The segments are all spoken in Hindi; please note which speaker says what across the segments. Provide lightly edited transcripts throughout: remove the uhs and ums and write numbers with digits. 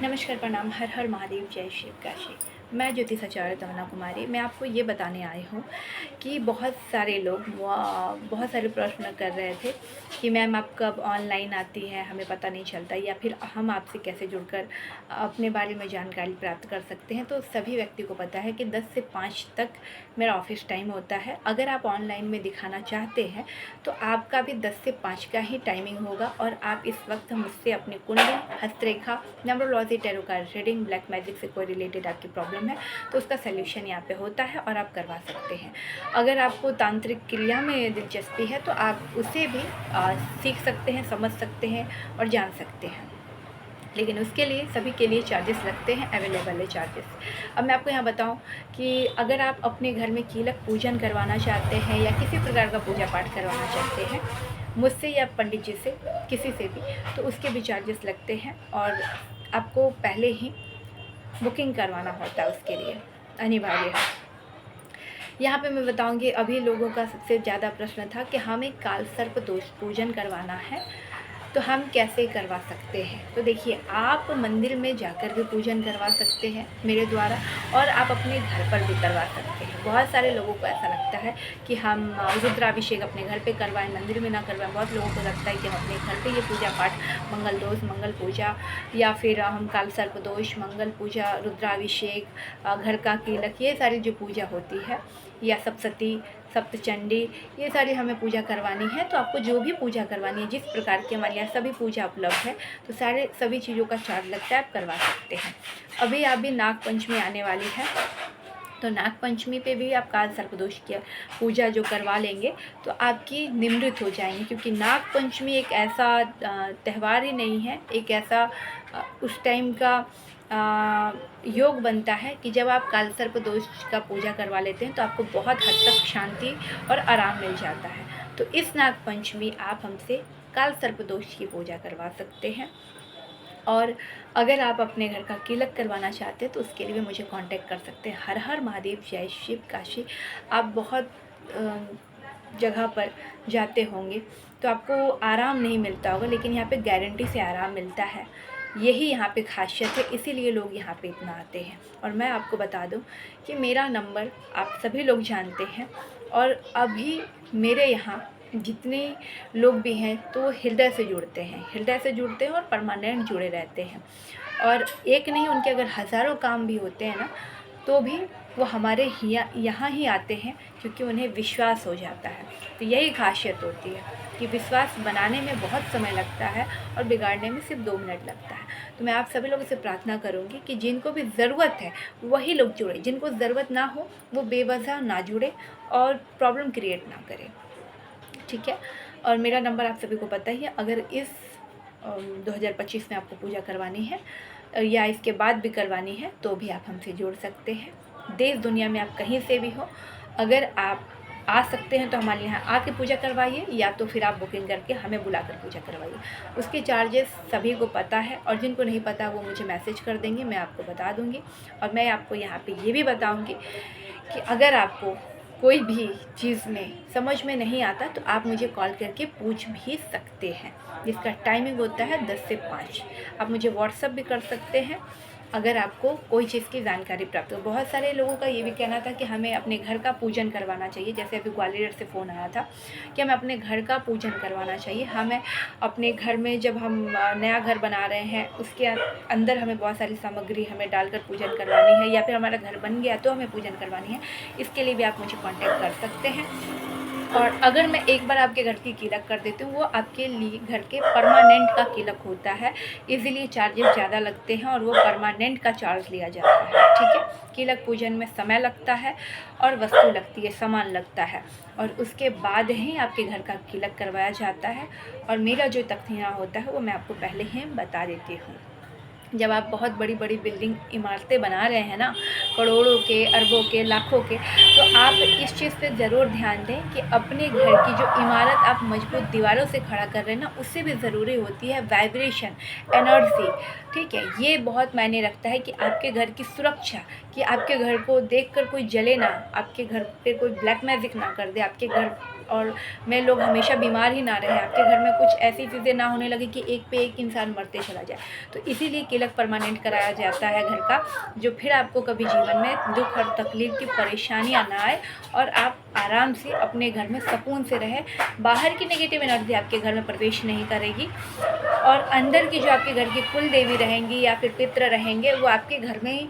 Speaker 1: नमस्कार, प्रणाम, हर हर महादेव, जय शिव काशी। मैं ज्योतिष आचार्य तमन्ना कुमारी। मैं आपको ये बताने आई हूँ कि बहुत सारे लोग बहुत सारे प्रश्न कर रहे थे कि मैम आप कब ऑनलाइन आती हैं, हमें पता नहीं चलता, या फिर हम आपसे कैसे जुड़कर अपने बारे में जानकारी प्राप्त कर सकते हैं। तो सभी व्यक्ति को पता है कि 10 से 5 तक मेरा ऑफिस टाइम होता है। अगर आप ऑनलाइन में दिखाना चाहते हैं तो आपका भी 10 से 5 का ही टाइमिंग होगा और आप इस वक्त मुझसे अपनी कुंडली, हस्तरेखा, numerology, tarot card reading, black magic से कोई रिलेटेड आपकी प्रॉब्लम है तो उसका सलूशन यहाँ पे होता है और आप करवा सकते हैं। अगर आपको तांत्रिक क्रिया में दिलचस्पी है तो आप उसे भी सीख सकते हैं, समझ सकते हैं और जान सकते हैं, लेकिन उसके लिए सभी के लिए चार्जेस लगते हैं, अवेलेबल है चार्जेस। अब मैं आपको यहाँ बताऊँ कि अगर आप अपने घर में कीलक पूजन करवाना चाहते हैं या किसी प्रकार का पूजा पाठ करवाना चाहते हैं मुझसे या पंडित जी से, किसी से भी, तो उसके भी चार्जेस लगते हैं और आपको पहले ही बुकिंग करवाना होता है, उसके लिए अनिवार्य है। यहाँ पे मैं बताऊँगी, अभी लोगों का सबसे ज़्यादा प्रश्न था कि हमें काल सर्प दोष पूजन करवाना है तो हम कैसे करवा सकते हैं। तो देखिए, आप मंदिर में जाकर भी पूजन करवा सकते हैं मेरे द्वारा और आप अपने घर पर भी करवा सकते हैं। बहुत सारे लोगों को ऐसा लगता है कि हम रुद्राभिषेक अपने घर पे करवाएं, मंदिर में ना करवाएं। बहुत लोगों को लगता है कि हम अपने घर पे ये पूजा पाठ, मंगल दोष, मंगल पूजा, या फिर हम काल सर्प दोष, मंगल पूजा, रुद्राभिषेक, घर का कीलक, ये सारी जो पूजा होती है, या सप्तशती, सप्तचंडी, ये सारी हमें पूजा करवानी है। तो आपको जो भी पूजा करवानी है, जिस प्रकार की हमारे यहाँ सभी पूजा उपलब्ध है, तो सभी चीज़ों का चार्ज लगता है, आप करवा सकते हैं। अभी नाग पंचमी आने वाली है तो नाग पंचमी पे भी आप काल सर्पदोष की पूजा जो करवा लेंगे तो आपकी निमृत हो जाएंगी, क्योंकि नाग पंचमी एक ऐसा त्यौहार ही नहीं है, एक ऐसा उस टाइम का योग बनता है कि जब आप काल सर्प दोष का पूजा करवा लेते हैं तो आपको बहुत हद तक शांति और आराम मिल जाता है। तो इस नाग पंचमी आप हमसे काल सर्प दोष की पूजा करवा सकते हैं। और अगर आप अपने घर का कीलक करवाना चाहते हैं तो उसके लिए भी मुझे कांटेक्ट कर सकते हैं। हर हर महादेव, जय शिव काशी। आप बहुत जगह पर जाते होंगे तो आपको आराम नहीं मिलता होगा, लेकिन यहाँ पे गारंटी से आराम मिलता है। यही यहाँ पे खासियत है, इसीलिए लोग यहाँ पे इतना आते हैं। और मैं आपको बता दूँ कि मेरा नंबर आप सभी लोग जानते हैं और अभी मेरे यहाँ जितने लोग भी हैं तो हृदय से जुड़ते हैं और परमानेंट जुड़े रहते हैं। और एक नहीं, उनके अगर हज़ारों काम भी होते हैं ना तो भी वो हमारे यहाँ ही आते हैं, क्योंकि उन्हें विश्वास हो जाता है। तो यही खासियत होती है कि विश्वास बनाने में बहुत समय लगता है और बिगाड़ने में सिर्फ 2 मिनट लगता है। तो मैं आप सभी लोगों से प्रार्थना करूँगी कि जिनको भी ज़रूरत है वही लोग जुड़े, जिनको ज़रूरत ना हो वो बेवजह ना जुड़े और प्रॉब्लम क्रिएट ना करें, ठीक है। और मेरा नंबर आप सभी को पता ही है। अगर इस 2025 में आपको पूजा करवानी है या इसके बाद भी करवानी है तो भी आप हमसे जुड़ सकते हैं। देश दुनिया में आप कहीं से भी हो, अगर आप आ सकते हैं तो हमारे यहाँ आके पूजा करवाइए, या तो फिर आप बुकिंग करके हमें बुलाकर पूजा करवाइए। उसके चार्जेस सभी को पता है और जिनको नहीं पता वो मुझे मैसेज कर देंगे, मैं आपको बता दूँगी। और मैं आपको यहाँ पे ये भी बताऊँगी कि अगर आपको कोई भी चीज़ में समझ में नहीं आता तो आप मुझे कॉल करके पूछ भी सकते हैं, जिसका टाइमिंग होता है 10 से 5। आप मुझे व्हाट्सअप भी कर सकते हैं अगर आपको कोई चीज़ की जानकारी प्राप्त हो। बहुत सारे लोगों का ये भी कहना था कि हमें अपने घर का पूजन करवाना चाहिए, जैसे अभी ग्वालियर से फ़ोन आया था कि हमें अपने घर का पूजन करवाना चाहिए। हमें अपने घर में, जब हम नया घर बना रहे हैं उसके अंदर हमें बहुत सारी सामग्री हमें डालकर पूजन करवानी है, या फिर हमारा घर बन गया तो हमें पूजन करवानी है। इसके लिए भी आप मुझे कॉन्टैक्ट कर सकते हैं। और अगर मैं एक बार आपके घर की कीलक कर देती हूँ, वो आपके लिए घर के परमानेंट का कीलक होता है, इसीलिए चार्जेस ज़्यादा लगते हैं और वो परमानेंट का चार्ज लिया जाता है, ठीक है। कीलक पूजन में समय लगता है और वस्तु लगती है, सामान लगता है, और उसके बाद ही आपके घर का कीलक करवाया जाता है। और मेरा जो तख्तियाँ होता है वो मैं आपको पहले ही बता देती हूँ। जब आप बहुत बड़ी बड़ी बिल्डिंग, इमारतें बना रहे हैं ना, करोड़ों के, अरबों के, लाखों के, तो आप इस चीज़ पे ज़रूर ध्यान दें कि अपने घर की जो इमारत आप मजबूत दीवारों से खड़ा कर रहे हैं ना, उससे भी ज़रूरी होती है वाइब्रेशन, एनर्जी, ठीक है। ये बहुत मायने रखता है कि आपके घर की सुरक्षा, कि आपके घर को देखकर कोई जले ना, आपके घर पे कोई ब्लैक मैजिक ना कर दे, आपके घर और में लोग हमेशा बीमार ही ना रहे, आपके घर में कुछ ऐसी चीज़ें ना होने लगे कि एक पे एक इंसान मरते चला जाए। तो इसीलिए कीलक परमानेंट कराया जाता है घर का, जो फिर आपको कभी जीवन में दुख और तकलीफ की परेशानियाँ ना आए और आप आराम से अपने घर में सुकून से रहे। बाहर की नेगेटिव एनर्जी आपके घर में प्रवेश नहीं करेगी और अंदर की जो आपके घर की कुल देवी रहेंगी या फिर पितृ रहेंगे, वो आपके घर में ही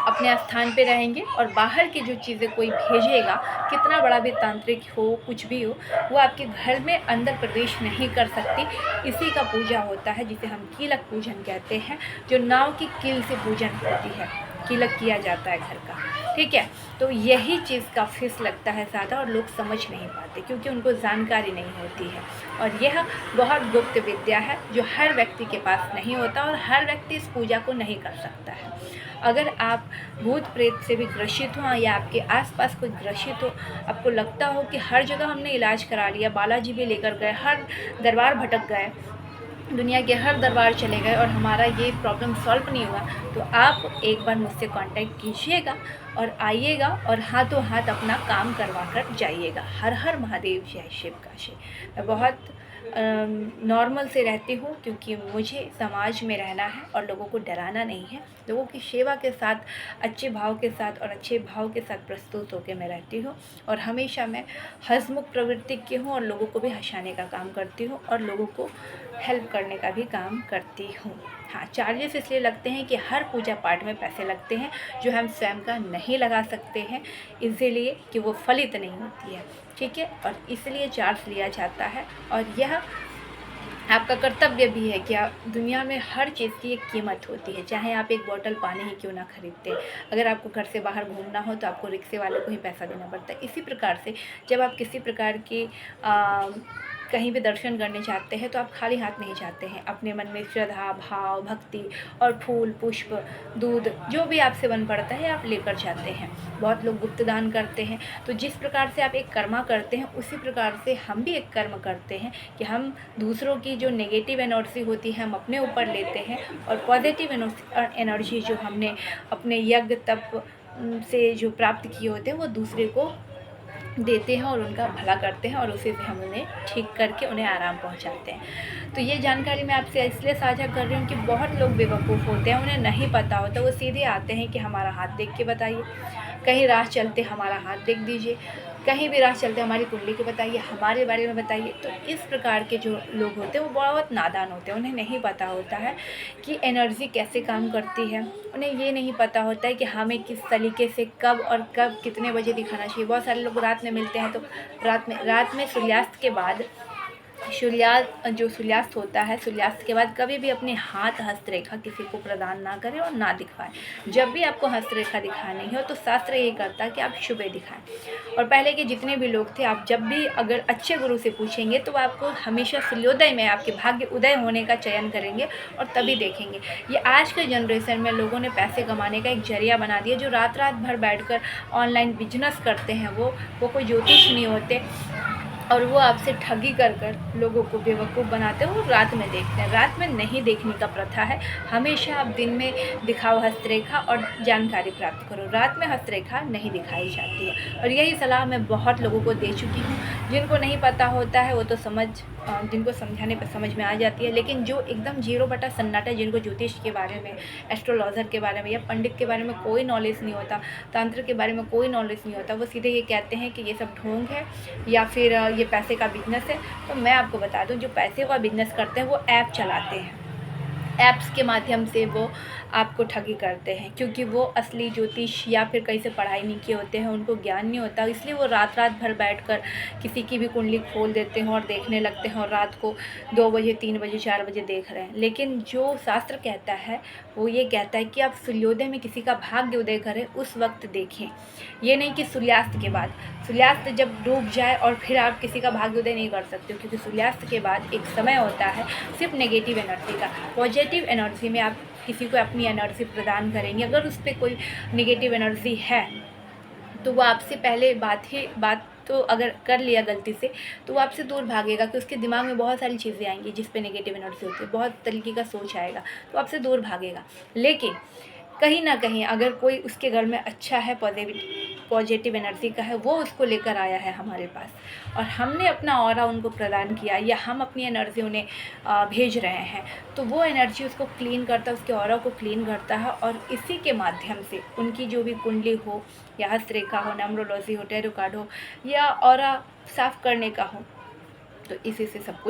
Speaker 1: अपने स्थान पे रहेंगे। और बाहर की जो चीज़ें कोई भेजेगा, कितना बड़ा भी तांत्रिक हो, कुछ भी हो, वो आपके घर में अंदर प्रवेश नहीं कर सकती। इसी का पूजा होता है जिसे हम कीलक पूजन कहते हैं, जो नाव की कील से पूजन होती है, कीलक किया जाता है घर का, ठीक है। तो यही चीज़ का फीस लगता है ज़्यादा और लोग समझ नहीं पाते क्योंकि उनको जानकारी नहीं होती है। और यह बहुत गुप्त विद्या है जो हर व्यक्ति के पास नहीं होता और हर व्यक्ति इस पूजा को नहीं कर सकता है। अगर आप भूत प्रेत से भी ग्रसित हो या आपके आसपास कोई ग्रसित हो, आपको लगता हो कि हर जगह हमने इलाज करा लिया, बालाजी भी लेकर गए, हर दरबार भटक गए, दुनिया के हर दरबार चले गए और हमारा ये प्रॉब्लम सॉल्व नहीं हुआ, तो आप एक बार मुझसे कांटेक्ट कीजिएगा और आइएगा और हाथों हाथ अपना काम करवा कर जाइएगा। हर हर महादेव, जय शिव काशी। मैं बहुत नॉर्मल से रहती हूँ क्योंकि मुझे समाज में रहना है और लोगों को डराना नहीं है। लोगों की सेवा के साथ, अच्छे भाव के साथ और अच्छे भाव के साथ प्रस्तुत होकर मैं रहती हूँ और हमेशा मैं हंसमुख प्रवृत्ति की हूँ और लोगों को भी हंसाने का काम करती हूँ और लोगों को हेल्प करने का भी काम करती हूँ। हाँ, चार्जेस इसलिए लगते हैं कि हर पूजा पाठ में पैसे लगते हैं जो हम स्वयं का नहीं लगा सकते हैं, इसीलिए कि वो फलित नहीं होती है, ठीक है। और इसलिए चार्ज लिया जाता है और यह आपका कर्तव्य भी है कि आप दुनिया में हर चीज़ की एक कीमत होती है, चाहे आप एक बोतल पानी ही क्यों ना खरीदते। अगर आपको घर से बाहर घूमना हो तो आपको रिक्शे वाले को ही पैसा देना पड़ता है। इसी प्रकार से जब आप किसी प्रकार की कहीं भी दर्शन करने जाते हैं तो आप खाली हाथ नहीं जाते हैं, अपने मन में श्रद्धा, भाव, भक्ति और फूल, पुष्प, दूध जो भी आपसे बन पड़ता है आप लेकर जाते हैं। बहुत लोग गुप्त दान करते हैं। तो जिस प्रकार से आप एक कर्मा करते हैं उसी प्रकार से हम भी एक कर्म करते हैं कि हम दूसरों की जो नेगेटिव एनर्जी होती है हम अपने ऊपर लेते हैं और पॉजिटिव एनर्जी जो हमने अपने यज्ञ तप से जो प्राप्त किए होते हैं वो दूसरे को देते हैं और उनका भला करते हैं और उसी से हम उन्हें ठीक करके उन्हें आराम पहुंचाते हैं। तो ये जानकारी मैं आपसे इसलिए साझा कर रही हूँ कि बहुत लोग बेवकूफ़ होते हैं, उन्हें नहीं पता होता, वो सीधे आते हैं कि हमारा हाथ देख के बताइए, कहीं राह चलते हमारा हाथ देख दीजिए, कहीं भी राह चलते हमारी कुंडली को बताइए, हमारे बारे में बताइए। तो इस प्रकार के जो लोग होते हैं वो बहुत नादान होते हैं, उन्हें नहीं पता होता है कि एनर्जी कैसे काम करती है। उन्हें ये नहीं पता होता है कि हमें किस तरीके से कब और कब कितने बजे दिखाना चाहिए। बहुत सारे लोग रात में मिलते हैं तो रात में सूर्यास्त के बाद सूर्यास्त होता है, सूर्यास्त के बाद कभी भी अपने हाथ हस्तरेखा किसी को प्रदान ना करें और ना दिखवाएं। जब भी आपको हस्तरेखा दिखानी हो तो शास्त्र ये करता है कि आप शुभ दिखाएं। और पहले के जितने भी लोग थे, आप जब भी अगर अच्छे गुरु से पूछेंगे तो आपको हमेशा सूर्योदय में आपके भाग्य उदय होने का चयन करेंगे और तभी देखेंगे। ये आज के जनरेशन में लोगों ने पैसे कमाने का एक जरिया बना दिया। जो रात भर बैठकर ऑनलाइन बिजनेस करते हैं वो कोई ज्योतिष नहीं होते और वो आपसे ठगी कर लोगों को बेवकूफ़ बनाते हैं। वो रात में देखते हैं, रात में नहीं देखने का प्रथा है। हमेशा आप दिन में दिखाओ हस्तरेखा और जानकारी प्राप्त करो, रात में हस्तरेखा नहीं दिखाई जाती है। और यही सलाह मैं बहुत लोगों को दे चुकी हूँ। जिनको नहीं पता होता है वो तो जिनको समझाने पर समझ में आ जाती है, लेकिन जो एकदम 0 सन्नाटा, जिनको ज्योतिष के बारे में, एस्ट्रोलॉजर के बारे में या पंडित के बारे में कोई नॉलेज नहीं होता, तंत्र के बारे में कोई नॉलेज नहीं होता, वो सीधे ये कहते हैं कि ये सब ढोंग है या फिर ये पैसे का बिजनेस है। तो मैं आपको बता दूं, जो पैसे का बिजनेस करते हैं वो ऐप चलाते हैं, ऐप्स के माध्यम से वो आपको ठगी करते हैं क्योंकि वो असली ज्योतिष या फिर कहीं से पढ़ाई नहीं किए होते हैं, उनको ज्ञान नहीं होता, इसलिए वो रात भर बैठकर किसी की भी कुंडली खोल देते हैं और देखने लगते हैं और रात को 2 बजे 3 बजे 4 बजे देख रहे हैं। लेकिन जो शास्त्र कहता है वो ये कहता है कि आप सूर्योदय में किसी का भाग्य उदय करें उस वक्त देखें, ये नहीं कि सूर्यास्त के बाद। सूर्यास्त जब डूब जाए और फिर आप किसी का भाग्य उदय नहीं कर सकते, क्योंकि सूर्यास्त के बाद एक समय होता है सिर्फ नेगेटिव एनर्जी का। पॉजिटिव एनर्जी में आप किसी को अपनी एनर्जी प्रदान करेंगे। अगर उस पर कोई नेगेटिव एनर्जी है तो वो आपसे पहले बात तो अगर कर लिया गलती से तो वो आपसे दूर भागेगा, कि उसके दिमाग में बहुत सारी चीज़ें आएंगी जिस पे नेगेटिव एनर्जी होती है, बहुत तरीके का सोच आएगा, तो आपसे दूर भागेगा। लेकिन कहीं ना कहीं अगर कोई उसके घर में अच्छा है, पॉजिटिव एनर्जी का है, वो उसको लेकर आया है हमारे पास और हमने अपना ऑरा उनको प्रदान किया या हम अपनी एनर्जी उन्हें भेज रहे हैं, तो वो एनर्जी उसको क्लीन करता है, उसके ऑरा को क्लीन करता है और इसी के माध्यम से उनकी जो भी कुंडली हो या हस्तरेखा हो, न्यूमरोलॉजी हो, टैरो कार्ड हो या ऑरा साफ़ करने का हो, तो इसी से सब कुछ